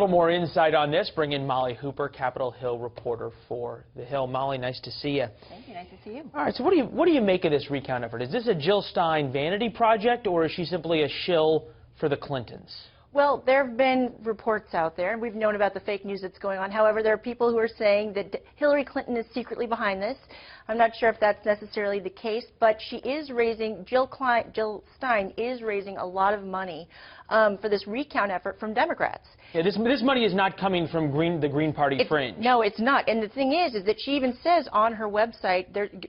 little more insight on this, bring in Molly Hooper, Capitol Hill reporter for The Hill. Molly, nice to see you. Thank you. Nice to see you. All right, so what do you make of this recount effort? Is this a Jill Stein vanity project, or is she simply a shill for the Clintons? Well, there have been reports out there, and we've known about the fake news that's going on. However, there are people who are saying that Hillary Clinton is secretly behind this. I'm not sure if that's necessarily the case, but she is raising, Jill Stein is raising a lot of money for this recount effort from Democrats. Yeah, this money is not coming from the Green Party fringe. No, it's not. And the thing is that she even says on her website,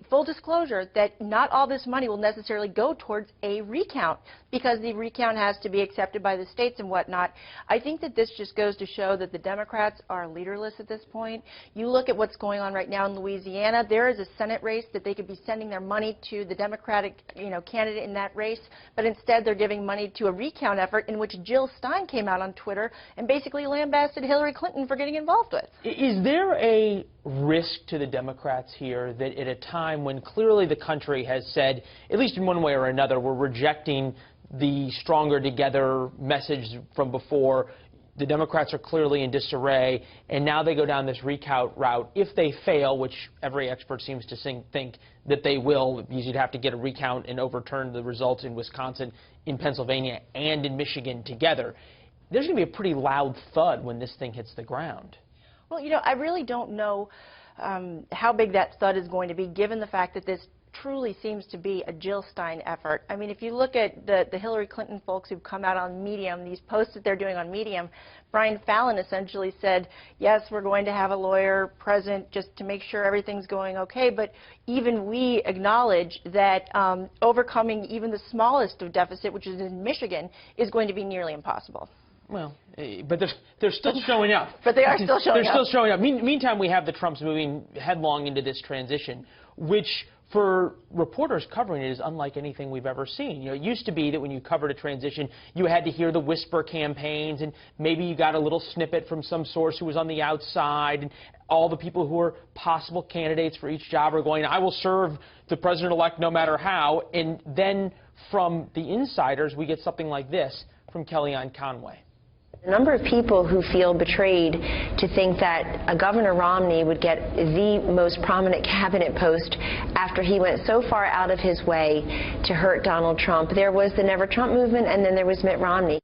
full disclosure, that not all this money will necessarily go towards a recount because the recount has to be accepted by the states and whatnot. I think that this just goes to show that the Democrats are leaderless at this point. You look at what's going on right now in Louisiana. There is a Senate race that they could be sending their money to the Democratic, candidate in that race, but instead they're giving money to a recount effort in which Jill Stein came out on Twitter and basically lambasted Hillary Clinton for getting involved with. Is there a risk to the Democrats here that at a time when clearly the country has said, at least in one way or another, we're rejecting the stronger together message from before, the Democrats are clearly in disarray, and now they go down this recount route. If they fail, which every expert seems to think that they will, because you'd have to get a recount and overturn the results in Wisconsin, in Pennsylvania, and in Michigan together, there's going to be a pretty loud thud when this thing hits the ground. Well, I really don't know how big that thud is going to be, given the fact that this truly seems to be a Jill Stein effort. I mean, if you look at the Hillary Clinton folks who've come out on Medium, these posts that they're doing on Medium, Brian Fallon essentially said, yes, we're going to have a lawyer present just to make sure everything's going okay, but even we acknowledge that overcoming even the smallest of deficit, which is in Michigan, is going to be nearly impossible. Well, but they're still showing up. But they are still showing up. They're still showing up. Meantime, we have the Trumps moving headlong into this transition, which for reporters covering it is unlike anything we've ever seen. It used to be that when you covered a transition, you had to hear the whisper campaigns, and maybe you got a little snippet from some source who was on the outside, and all the people who are possible candidates for each job are going, I will serve the president-elect no matter how. And then from the insiders, we get something like this from Kellyanne Conway. A number of people who feel betrayed to think that Governor Romney would get the most prominent cabinet post after he went so far out of his way to hurt Donald Trump. There was the Never Trump movement, and then there was Mitt Romney.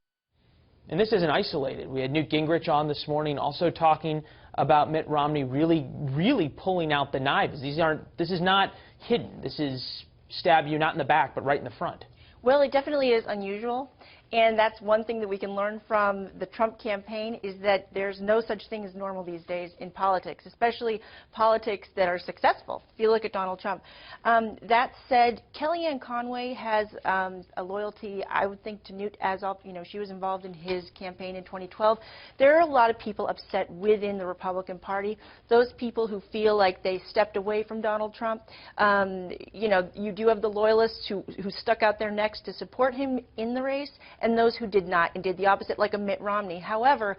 And this isn't isolated. We had Newt Gingrich on this morning also talking about Mitt Romney really pulling out the knives. This is not hidden. This is stab you not in the back, but right in the front. Well, it definitely is unusual, and that's one thing that we can learn from the Trump campaign is that there's no such thing as normal these days in politics, especially politics that are successful. If you look at Donald Trump. That said, Kellyanne Conway has a loyalty, I would think, to Newt Azoff. She was involved in his campaign in 2012. There are a lot of people upset within the Republican Party. Those people who feel like they stepped away from Donald Trump. You do have the loyalists who stuck out their necks to support him in the race, and those who did not and did the opposite, like a Mitt Romney. However,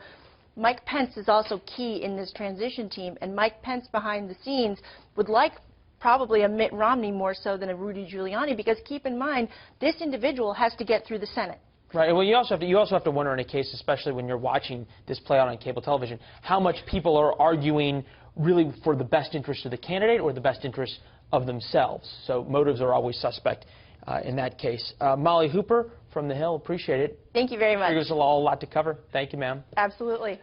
Mike Pence is also key in this transition team, and Mike Pence behind the scenes would like probably a Mitt Romney more so than a Rudy Giuliani, because keep in mind, this individual has to get through the Senate. Right. Well, you also have to wonder in a case, especially when you're watching this play out on cable television, how much people are arguing really for the best interest of the candidate or the best interest of themselves. So motives are always suspect in that case. Molly Hooper from The Hill, appreciate it. Thank you very much. There's a lot to cover. Thank you, ma'am. Absolutely.